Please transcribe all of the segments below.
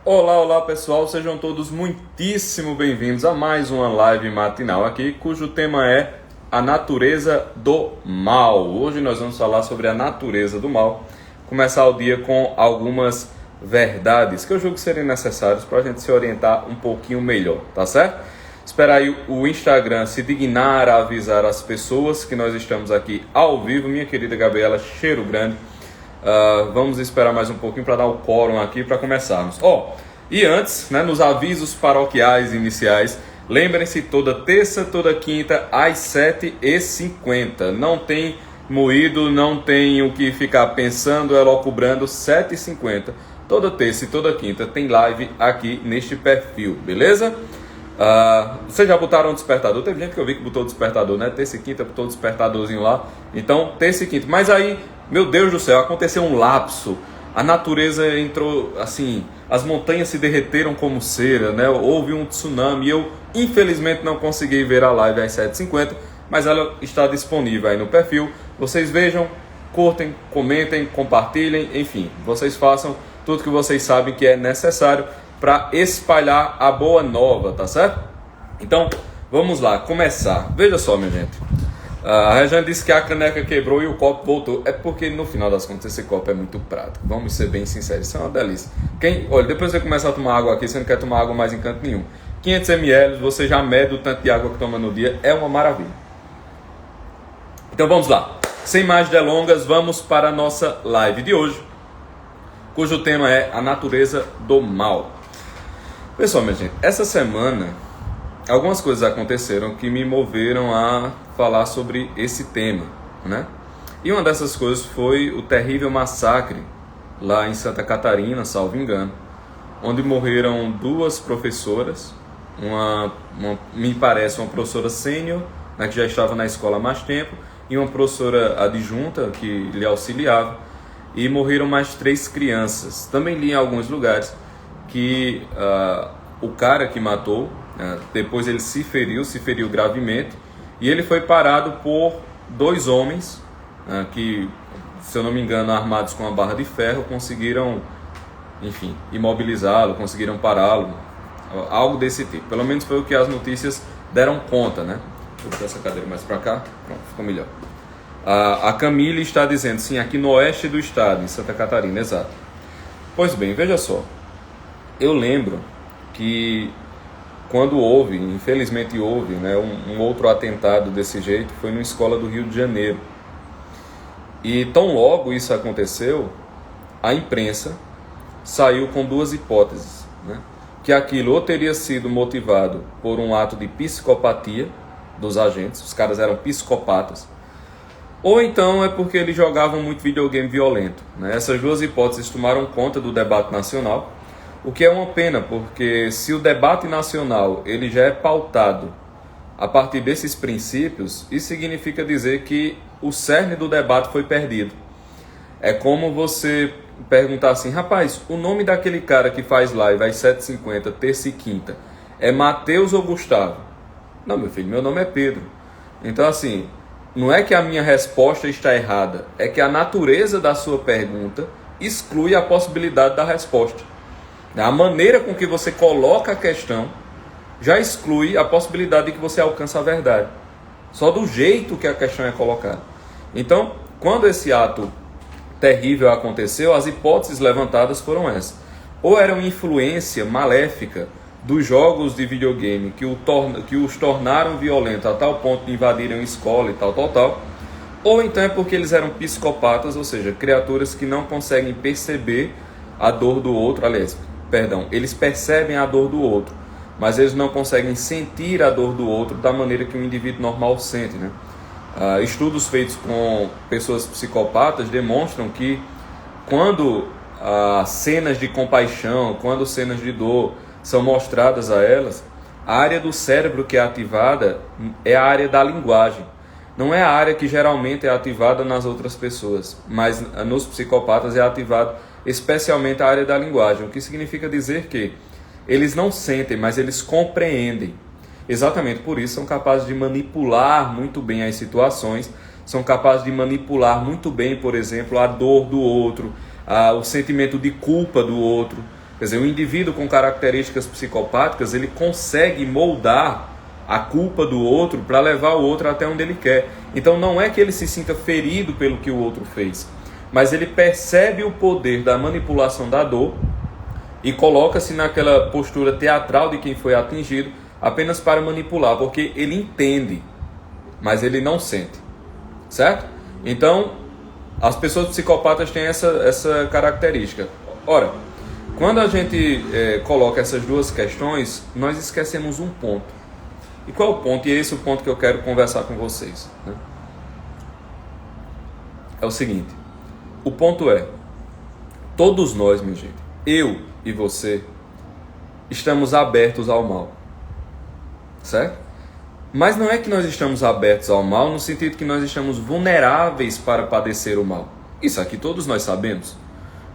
Olá, olá pessoal, sejam todos muitíssimo bem-vindos a mais uma live matinal aqui, cujo tema é a natureza do mal. Hoje nós vamos falar sobre a natureza do mal, começar o dia com algumas verdades que eu julgo serem necessárias para a gente se orientar um pouquinho melhor, tá certo? Esperar aí o Instagram se dignar a avisar as pessoas que nós estamos aqui ao vivo. Minha querida Gabriela, cheiro grande. Vamos esperar mais um pouquinho para dar o quórum aqui para começarmos. E antes, nos avisos paroquiais iniciais, lembrem-se, toda terça, toda quinta, às 7h50. Não tem moído, não tem o que ficar pensando, elocubrando, 7h50. Toda terça e toda quinta tem live aqui neste perfil, beleza? Vocês já botaram o despertador? Teve gente que eu vi que botou o despertador, né? Terça e quinta botou o despertadorzinho lá. Então, terça e quinta. Mas aí, meu Deus do céu, aconteceu um lapso. A natureza entrou, assim, as montanhas se derreteram como cera, né? Houve um tsunami. Eu, infelizmente, não consegui ver a live às 7h50, mas ela está disponível aí no perfil. Vocês vejam, curtem, comentem, compartilhem, enfim, vocês façam tudo que vocês sabem que é necessário para espalhar a boa nova, tá certo? Então, vamos lá, começar. Veja só, minha gente. A Rejane disse que a caneca quebrou e o copo voltou. É porque, no final das contas, esse copo é muito prático. Vamos ser bem sinceros, isso é uma delícia. Olha, depois você começar a tomar água aqui, você não quer tomar água mais em canto nenhum. 500 ml, você já mede o tanto de água que toma no dia, é uma maravilha. Então, vamos lá. Sem mais delongas, vamos para a nossa live de hoje, cujo tema é a natureza do mal. Pessoal, minha gente, essa semana algumas coisas aconteceram que me moveram a falar sobre esse tema, né? E uma dessas coisas foi o terrível massacre lá em Santa Catarina, salvo engano, onde morreram duas professoras, me parece uma professora sênior, né, que já estava na escola há mais tempo, e uma professora adjunta que lhe auxiliava, e morreram mais 3 crianças. Também li em alguns lugares que o cara que matou, depois ele se feriu gravemente, e ele foi parado por 2 homens que, se eu não me engano, armados com uma barra de ferro, conseguiram, enfim, imobilizá-lo, conseguiram pará-lo, algo desse tipo. Pelo menos foi o que as notícias deram conta, né? Vou botar essa cadeira mais para cá, pronto, ficou melhor. A Camille está dizendo, sim, aqui no oeste do estado, em Santa Catarina, exato. Pois bem, veja só, eu lembro que quando houve, infelizmente houve, né, um outro atentado desse jeito, foi numa escola do Rio de Janeiro. E tão logo isso aconteceu, a imprensa saiu com 2 hipóteses, né? Que aquilo ou teria sido motivado por um ato de psicopatia dos agentes, os caras eram psicopatas, ou então é porque eles jogavam muito videogame violento, né? Essas 2 hipóteses tomaram conta do debate nacional, o que é uma pena, porque se o debate nacional ele já é pautado a partir desses princípios, isso significa dizer que o cerne do debate foi perdido. É como você perguntar assim, rapaz, o nome daquele cara que faz live às 7h50, terça e quinta, é Matheus ou Gustavo? Não, meu filho, meu nome é Pedro. Então, assim, não é que a minha resposta está errada, é que a natureza da sua pergunta exclui a possibilidade da resposta. A maneira com que você coloca a questão já exclui a possibilidade de que você alcance a verdade. Só do jeito que a questão é colocada. Então, quando esse ato terrível aconteceu, as hipóteses levantadas foram essas. Ou era uma influência maléfica dos jogos de videogame que os tornaram violentos a tal ponto de invadirem uma escola e tal. Ou então é porque eles eram psicopatas, ou seja, criaturas que não conseguem perceber a dor do outro, eles percebem a dor do outro, mas eles não conseguem sentir a dor do outro da maneira que um indivíduo normal sente, né? Estudos feitos com pessoas psicopatas demonstram que quando cenas de compaixão, quando cenas de dor são mostradas a elas, a área do cérebro que é ativada é a área da linguagem. Não é a área que geralmente é ativada nas outras pessoas, mas nos psicopatas é ativado especialmente a área da linguagem, o que significa dizer que eles não sentem, mas eles compreendem. Exatamente por isso são capazes de manipular muito bem as situações, são capazes de manipular muito bem, por exemplo, a dor do outro, o sentimento de culpa do outro. Quer dizer, o indivíduo com características psicopáticas, ele consegue moldar a culpa do outro para levar o outro até onde ele quer. Então não é que ele se sinta ferido pelo que o outro fez, mas ele percebe o poder da manipulação da dor e coloca-se naquela postura teatral de quem foi atingido apenas para manipular, porque ele entende, mas ele não sente, certo? Então, as pessoas psicopatas têm essa característica. Ora, quando a gente coloca essas duas questões, nós esquecemos um ponto. E qual é o ponto? E é esse o ponto que eu quero conversar com vocês, né? É o seguinte, o ponto é, todos nós, minha gente, eu e você, estamos abertos ao mal, certo? Mas não é que nós estamos abertos ao mal no sentido que nós estamos vulneráveis para padecer o mal. Isso aqui todos nós sabemos,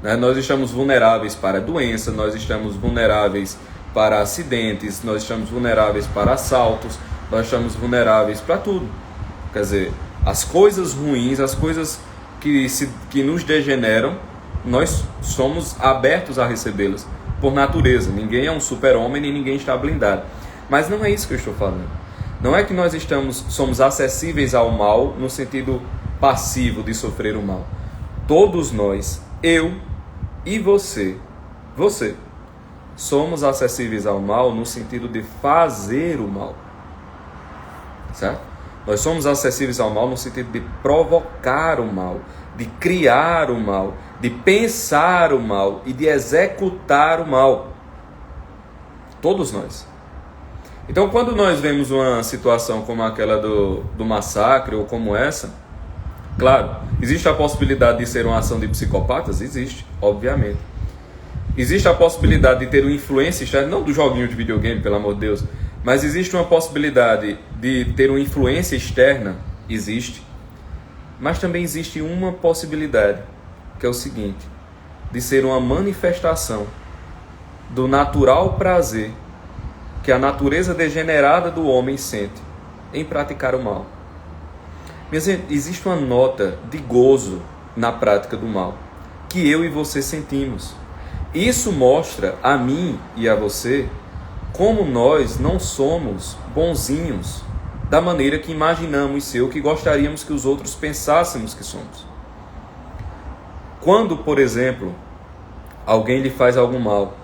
né? Nós estamos vulneráveis para doença, nós estamos vulneráveis para acidentes, nós estamos vulneráveis para assaltos, nós estamos vulneráveis para tudo. Quer dizer, as coisas ruins, as coisas que nos degeneram, nós somos abertos a recebê-las por natureza. Ninguém é um super-homem e ninguém está blindado. Mas não é isso que eu estou falando. Não é que nós somos acessíveis ao mal no sentido passivo de sofrer o mal. Todos nós, eu e você, somos acessíveis ao mal no sentido de fazer o mal, certo? Nós somos acessíveis ao mal no sentido de provocar o mal, de criar o mal, de pensar o mal e de executar o mal. Todos nós. Então, quando nós vemos uma situação como aquela do massacre ou como essa, claro, existe a possibilidade de ser uma ação de psicopatas? Existe, obviamente. Existe a possibilidade de ter uma influência externa, não do joguinho de videogame, pelo amor de Deus, mas existe uma possibilidade de ter uma influência externa? Existe. Mas também existe uma possibilidade, que é o seguinte, de ser uma manifestação do natural prazer que a natureza degenerada do homem sente em praticar o mal. Mas existe uma nota de gozo na prática do mal, que eu e você sentimos. Isso mostra a mim e a você como nós não somos bonzinhos da maneira que imaginamos ser, ou que gostaríamos que os outros pensássemos que somos. Quando, por exemplo, alguém lhe faz algum mal,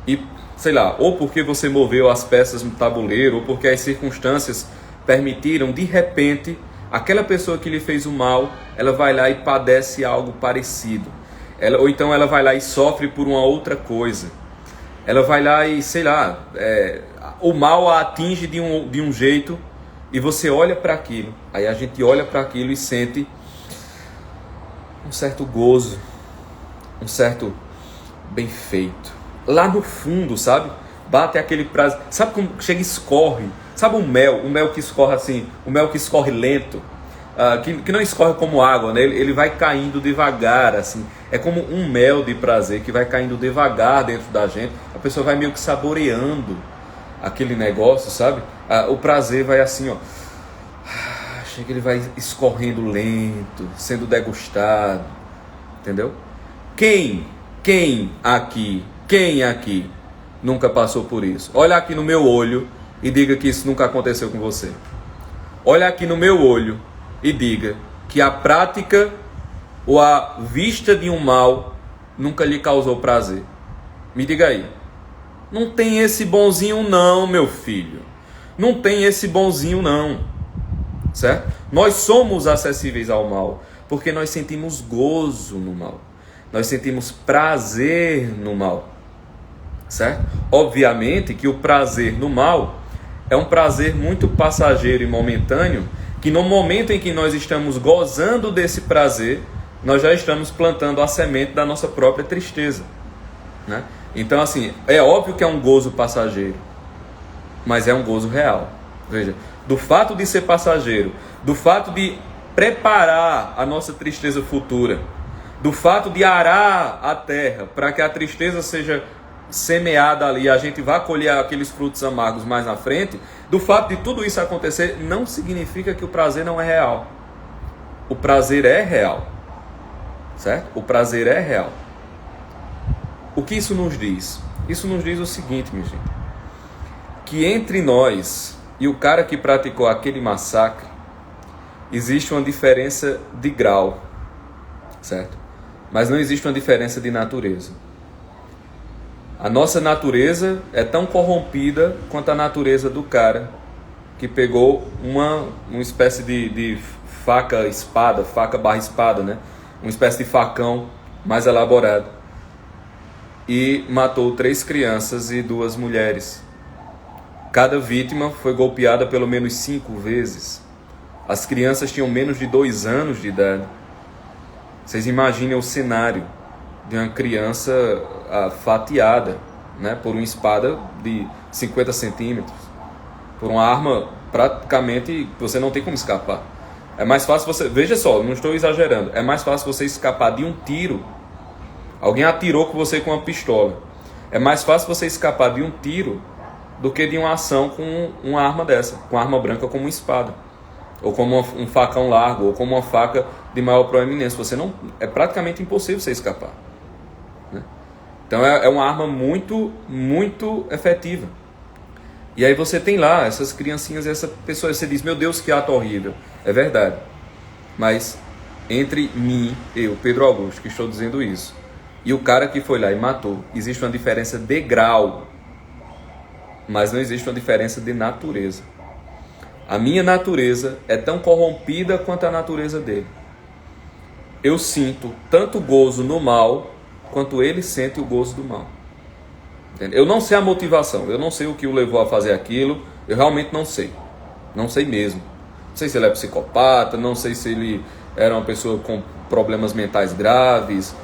e, sei lá, ou porque você moveu as peças no tabuleiro, ou porque as circunstâncias permitiram, de repente, aquela pessoa que lhe fez o mal, ela vai lá e padece algo parecido. Ou então ela vai lá e sofre por uma outra coisa. Ela vai lá e, sei lá, o mal a atinge de um jeito, e você olha para aquilo. Aí a gente olha para aquilo e sente um certo gozo, um certo bem feito. Lá no fundo, sabe? Bate aquele prazer. Sabe como chega e escorre? Sabe o mel que escorre assim, o mel que escorre lento, que não escorre como água, né? Ele vai caindo devagar, assim. É como um mel de prazer que vai caindo devagar dentro da gente. A pessoa vai meio que saboreando aquele negócio, sabe? O prazer vai assim, ó. Chega, ele vai escorrendo lento, sendo degustado, entendeu? Quem aqui nunca passou por isso? Olha aqui no meu olho e diga que isso nunca aconteceu com você. Olha aqui no meu olho e diga que a prática ou a vista de um mal nunca lhe causou prazer. Me diga aí. Não tem esse bonzinho não, meu filho. Não tem esse bonzinho não. Certo? Nós somos acessíveis ao mal porque nós sentimos gozo no mal. Nós sentimos prazer no mal. Certo? Obviamente que o prazer no mal é um prazer muito passageiro e momentâneo, que no momento em que nós estamos gozando desse prazer, nós já estamos plantando a semente da nossa própria tristeza, né? Então, assim, é óbvio que é um gozo passageiro, mas é um gozo real. Veja, do fato de ser passageiro, do fato de preparar a nossa tristeza futura, do fato de arar a terra para que a tristeza seja semeada ali, a gente vai colher aqueles frutos amargos mais na frente, do fato de tudo isso acontecer, não significa que o prazer não é real. O prazer é real, certo? O prazer é real. O que isso nos diz? Isso nos diz o seguinte, minha gente, que entre nós e o cara que praticou aquele massacre, existe uma diferença de grau, certo? Mas não existe uma diferença de natureza. A nossa natureza é tão corrompida quanto a natureza do cara que pegou uma espécie de faca-espada, faca-barra-espada, né? Uma espécie de facão mais elaborado. E matou 3 crianças e 2 mulheres. Cada vítima foi golpeada pelo menos 5 vezes. As crianças tinham menos de 2 anos de idade. Vocês imaginem o cenário de uma criança fatiada, né, por uma espada de 50 centímetros, por uma arma praticamente você não tem como escapar. É mais fácil você... Veja só, não estou exagerando. É mais fácil você escapar de um tiro. Alguém atirou com você com uma pistola. É mais fácil você escapar de um tiro do que de uma ação com uma arma dessa, com uma arma branca como uma espada, ou como um facão largo, ou como uma faca de maior proeminência. Você não, é praticamente impossível você escapar, né? Então é uma arma muito, muito efetiva. E aí você tem lá essas criancinhas, essa pessoa, você diz, meu Deus, que ato horrível. É verdade. Mas entre mim, eu, Pedro Augusto, que estou dizendo isso, e o cara que foi lá e matou, existe uma diferença de grau, mas não existe uma diferença de natureza. A minha natureza é tão corrompida quanto a natureza dele. Eu sinto tanto gozo no mal, quanto ele sente o gozo do mal. Entende? Eu não sei a motivação, eu não sei o que o levou a fazer aquilo, eu realmente não sei. Não sei mesmo. Não sei se ele é psicopata, não sei se ele era uma pessoa com problemas mentais graves,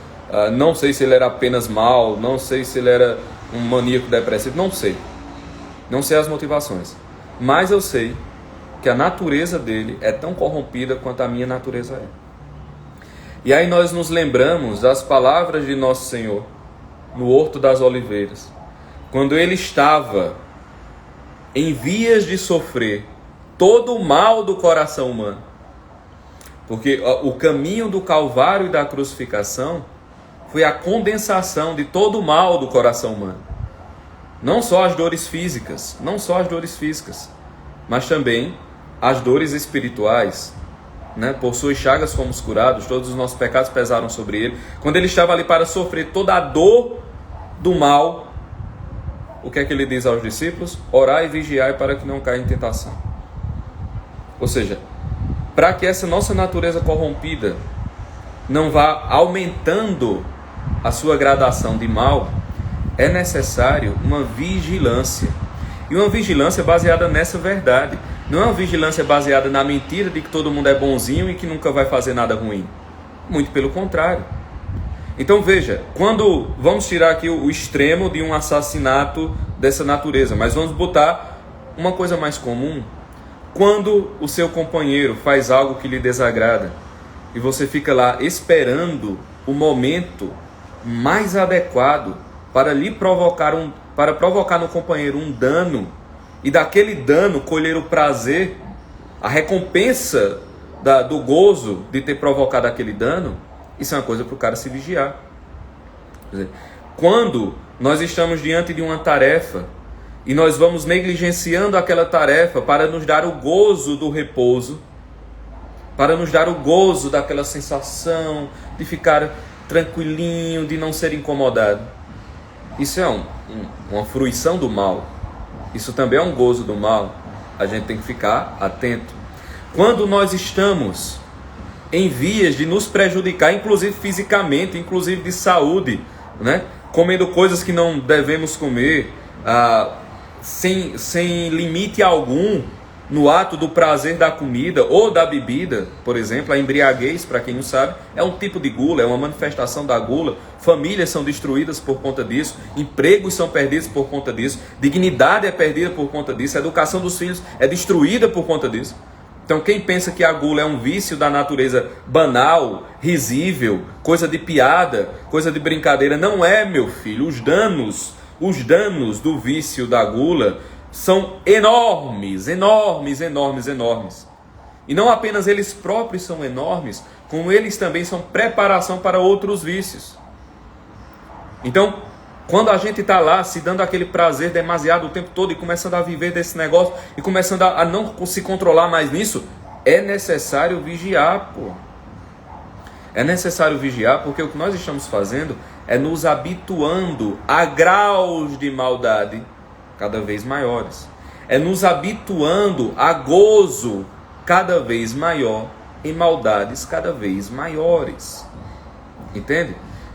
não sei se ele era apenas mau, não sei se ele era um maníaco depressivo, não sei. Não sei as motivações. Mas eu sei que a natureza dele é tão corrompida quanto a minha natureza é. E aí nós nos lembramos das palavras de Nosso Senhor no Horto das Oliveiras, quando ele estava em vias de sofrer todo o mal do coração humano. Porque o caminho do Calvário e da crucificação foi a condensação de todo o mal do coração humano. Não só as dores físicas, mas também as dores espirituais, né? Por suas chagas fomos curados, todos os nossos pecados pesaram sobre ele. Quando ele estava ali para sofrer toda a dor do mal, o que é que ele diz aos discípulos? Orai e vigiai para que não caia em tentação. Ou seja, para que essa nossa natureza corrompida não vá aumentando a sua gradação de mal, é necessário uma vigilância. E uma vigilância baseada nessa verdade. Não é uma vigilância baseada na mentira de que todo mundo é bonzinho e que nunca vai fazer nada ruim. Muito pelo contrário. Então veja, quando vamos tirar aqui o extremo de um assassinato dessa natureza, mas vamos botar uma coisa mais comum. Quando o seu companheiro faz algo que lhe desagrada e você fica lá esperando o momento mais adequado para lhe provocar para provocar no companheiro um dano, e daquele dano colher o prazer, a recompensa do gozo de ter provocado aquele dano, isso é uma coisa para o cara se vigiar. Quer dizer, quando nós estamos diante de uma tarefa e nós vamos negligenciando aquela tarefa para nos dar o gozo do repouso, para nos dar o gozo daquela sensação de ficar tranquilinho, de não ser incomodado, isso é uma fruição do mal. Isso também é um gozo do mal. A gente tem que ficar atento. Quando nós estamos em vias de nos prejudicar, inclusive fisicamente, inclusive de saúde, né? Comendo coisas que não devemos comer, sem limite algum, no ato do prazer da comida ou da bebida, por exemplo, a embriaguez, para quem não sabe, é um tipo de gula, é uma manifestação da gula. Famílias são destruídas por conta disso, empregos são perdidos por conta disso, dignidade é perdida por conta disso, a educação dos filhos é destruída por conta disso. Então quem pensa que a gula é um vício da natureza banal, risível, coisa de piada, coisa de brincadeira, não é, meu filho. Os danos do vício da gula são enormes, enormes, enormes, enormes. E não apenas eles próprios são enormes, como eles também são preparação para outros vícios. Então, Quando a gente está lá se dando aquele prazer demasiado o tempo todo e começando a viver desse negócio e começando a não se controlar mais nisso, é necessário vigiar, pô. É necessário vigiar porque o que nós estamos fazendo é nos habituando a graus de maldade cada vez maiores. É nos habituando a gozo cada vez maior em maldades cada vez maiores. Entende?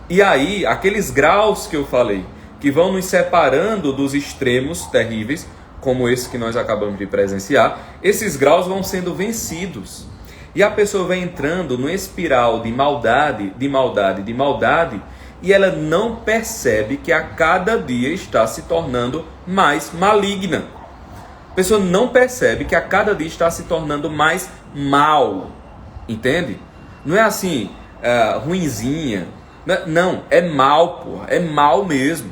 E aí, aqueles graus que eu falei, que vão nos separando dos extremos terríveis, como esse que nós acabamos de presenciar, esses graus vão sendo vencidos. E a pessoa vai entrando numa espiral de maldade, de maldade, de maldade, e ela não percebe que a cada dia está se tornando mais maligna. A pessoa não percebe que a cada dia está se tornando mais mal. Entende? Não é assim, ruinzinha. Não, é mal, porra. É mal mesmo.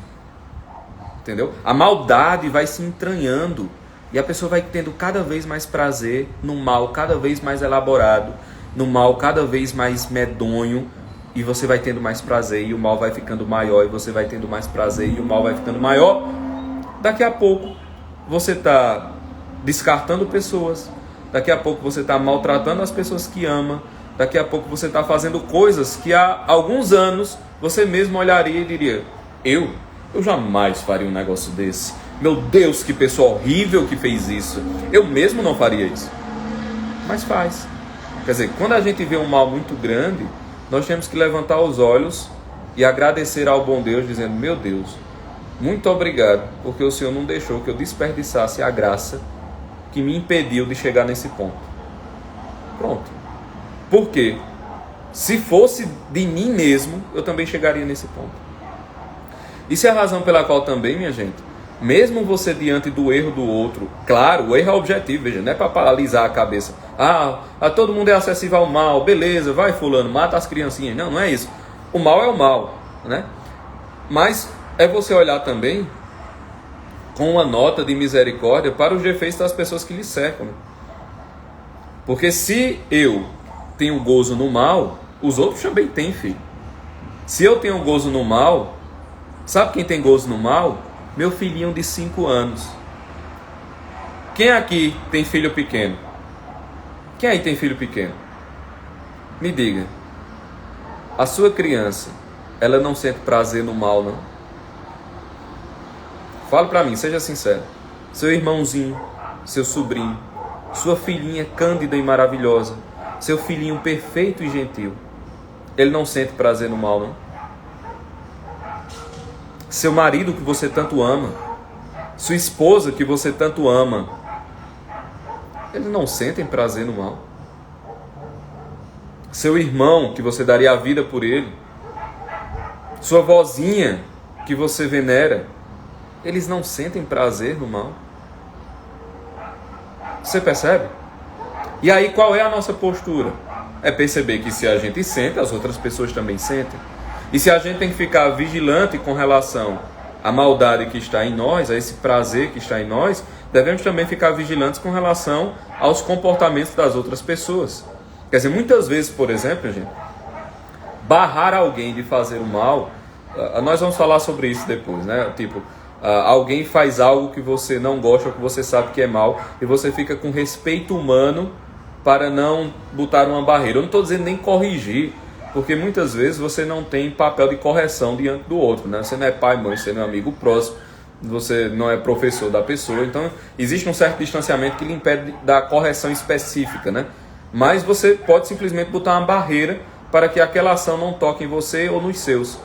Entendeu? A maldade vai se entranhando. E a pessoa vai tendo cada vez mais prazer no mal cada vez mais elaborado, no mal cada vez mais medonho, e você vai tendo mais prazer e o mal vai ficando maior, e você vai tendo mais prazer e o mal vai ficando maior. Daqui a pouco você está descartando pessoas, daqui a pouco você está maltratando as pessoas que ama, daqui a pouco você está fazendo coisas que há alguns anos você mesmo olharia e diria: eu jamais faria um negócio desse. Meu Deus, que pessoa horrível que fez isso. Eu mesmo não faria isso. Mas faz. Quer dizer, quando a gente vê um mal muito grande, nós temos que levantar os olhos e agradecer ao bom Deus, dizendo: meu Deus, muito obrigado, porque o Senhor não deixou que eu desperdiçasse a graça que me impediu de chegar nesse ponto. Pronto. Por quê? Se fosse de mim mesmo, eu também chegaria nesse ponto. Isso é a razão pela qual também, minha gente, mesmo você diante do erro do outro, claro, o erro é objetivo, veja, não é para paralisar a cabeça. Todo mundo é acessível ao mal, beleza, vai fulano, mata as criancinhas. Não, não é isso. O mal é o mal, né? Mas é você olhar também com uma nota de misericórdia para os defeitos das pessoas que lhe cercam. Né? Porque se eu tenho gozo no mal, os outros também têm, filho. Se eu tenho gozo no mal, sabe quem tem gozo no mal? Meu filhinho de 5 anos. Quem aqui tem filho pequeno? Quem aí tem filho pequeno? Me diga. A sua criança, ela não sente prazer no mal, não? Fala pra mim, seja sincero. Seu irmãozinho, seu sobrinho, sua filhinha cândida e maravilhosa, seu filhinho perfeito e gentil, ele não sente prazer no mal, não? Seu marido que você tanto ama, sua esposa que você tanto ama, eles não sentem prazer no mal. Seu irmão que você daria a vida por ele, sua vozinha que você venera, eles não sentem prazer no mal. Você percebe? E aí qual é a nossa postura? É perceber que se a gente sente, as outras pessoas também sentem. E se a gente tem que ficar vigilante com relação à maldade que está em nós, a esse prazer que está em nós, devemos também ficar vigilantes com relação aos comportamentos das outras pessoas. Quer dizer, muitas vezes, por exemplo, gente, barrar alguém de fazer o mal, nós vamos falar sobre isso depois, né? Tipo, alguém faz algo que você não gosta, ou que você sabe que é mal, e você fica com respeito humano para não botar uma barreira. Eu não estou dizendo nem corrigir, porque muitas vezes você não tem papel de correção diante do outro, né? Você não é pai, mãe, você não é amigo próximo, você não é professor da pessoa, então existe um certo distanciamento que lhe impede da correção específica, né? Mas você pode simplesmente botar uma barreira para que aquela ação não toque em você ou nos seus.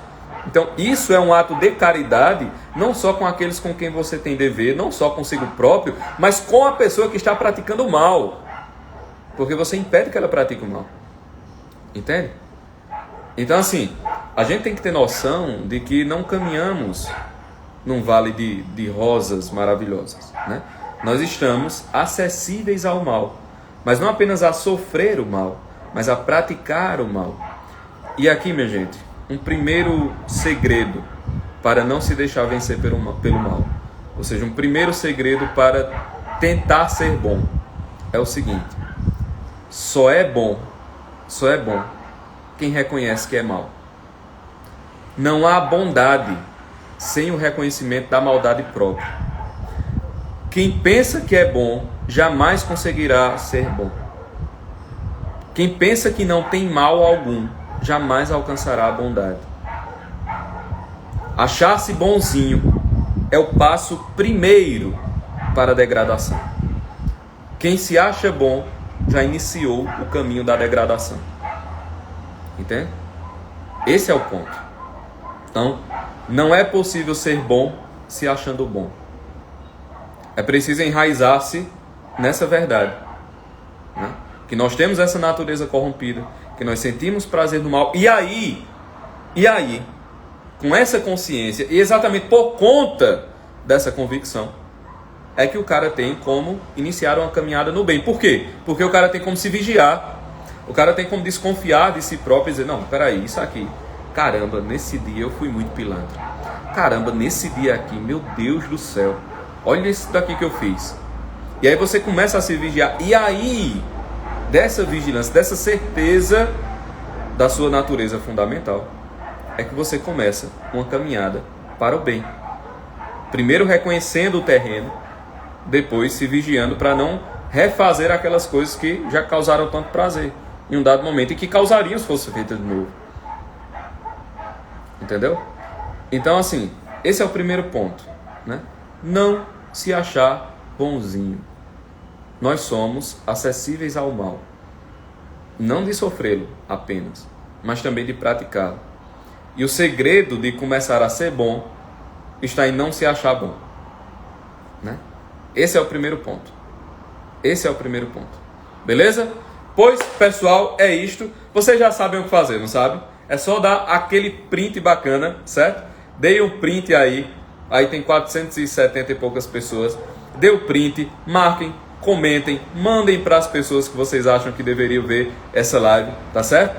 Então isso é um ato de caridade, não só com aqueles com quem você tem dever, não só consigo próprio, mas com a pessoa que está praticando o mal, porque você impede que ela pratique o mal. Entende? Então assim, a gente tem que ter noção de que não caminhamos num vale de rosas maravilhosas, né? Nós estamos acessíveis ao mal, mas não apenas a sofrer o mal, mas a praticar o mal. E aqui, minha gente, um primeiro segredo para não se deixar vencer pelo mal, ou seja, um primeiro segredo para tentar ser bom, é o seguinte: só é bom quem reconhece que é mal. Não há bondade sem o reconhecimento da maldade própria. Quem pensa que é bom, jamais conseguirá ser bom. Quem pensa que não tem mal algum, jamais alcançará a bondade. Achar-se bonzinho é o passo primeiro para a degradação. Quem se acha bom já iniciou o caminho da degradação. Entende? Esse é o ponto. Então, não é possível ser bom se achando bom. É preciso enraizar-se nessa verdade, né? Que nós temos essa natureza corrompida, que nós sentimos prazer no mal. E aí, com essa consciência, e exatamente por conta dessa convicção, é que o cara tem como iniciar uma caminhada no bem. Por quê? Porque o cara tem como se vigiar, o cara tem como desconfiar de si próprio e dizer, não, peraí, isso aqui, caramba, nesse dia eu fui muito pilantra. Caramba, nesse dia aqui, meu Deus do céu, olha isso daqui que eu fiz. E aí você começa a se vigiar, e aí, dessa vigilância, dessa certeza da sua natureza fundamental, é que você começa uma caminhada para o bem. Primeiro reconhecendo o terreno, depois se vigiando para não refazer aquelas coisas que já causaram tanto prazer em um dado momento e que causariam se fosse feita de novo. Entendeu? Então, assim, esse é o primeiro ponto, né? Não se achar bonzinho. Nós somos acessíveis ao mal. Não de sofrê-lo apenas, mas também de praticá-lo. E o segredo de começar a ser bom está em não se achar bom, né? Esse é o primeiro ponto. Esse é o primeiro ponto. Beleza? Pois, pessoal, é isto. Vocês já sabem o que fazer, não sabe? É só dar aquele print bacana, certo? Dei um print aí. Aí tem 470 e poucas pessoas. Dê o print, marquem, comentem, mandem para as pessoas que vocês acham que deveriam ver essa live, tá certo?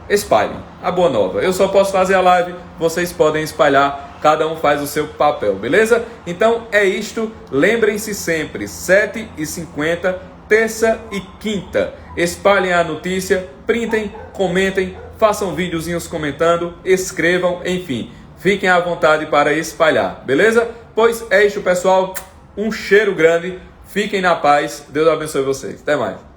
Espalhem a boa nova. Eu só posso fazer a live, vocês podem espalhar, cada um faz o seu papel, beleza? Então é isto, lembrem-se sempre, 7h50, terça e quinta. Espalhem a notícia, printem, comentem, façam videozinhos comentando, escrevam, enfim, fiquem à vontade para espalhar, beleza? Pois é isto, pessoal, um cheiro grande, fiquem na paz, Deus abençoe vocês, até mais.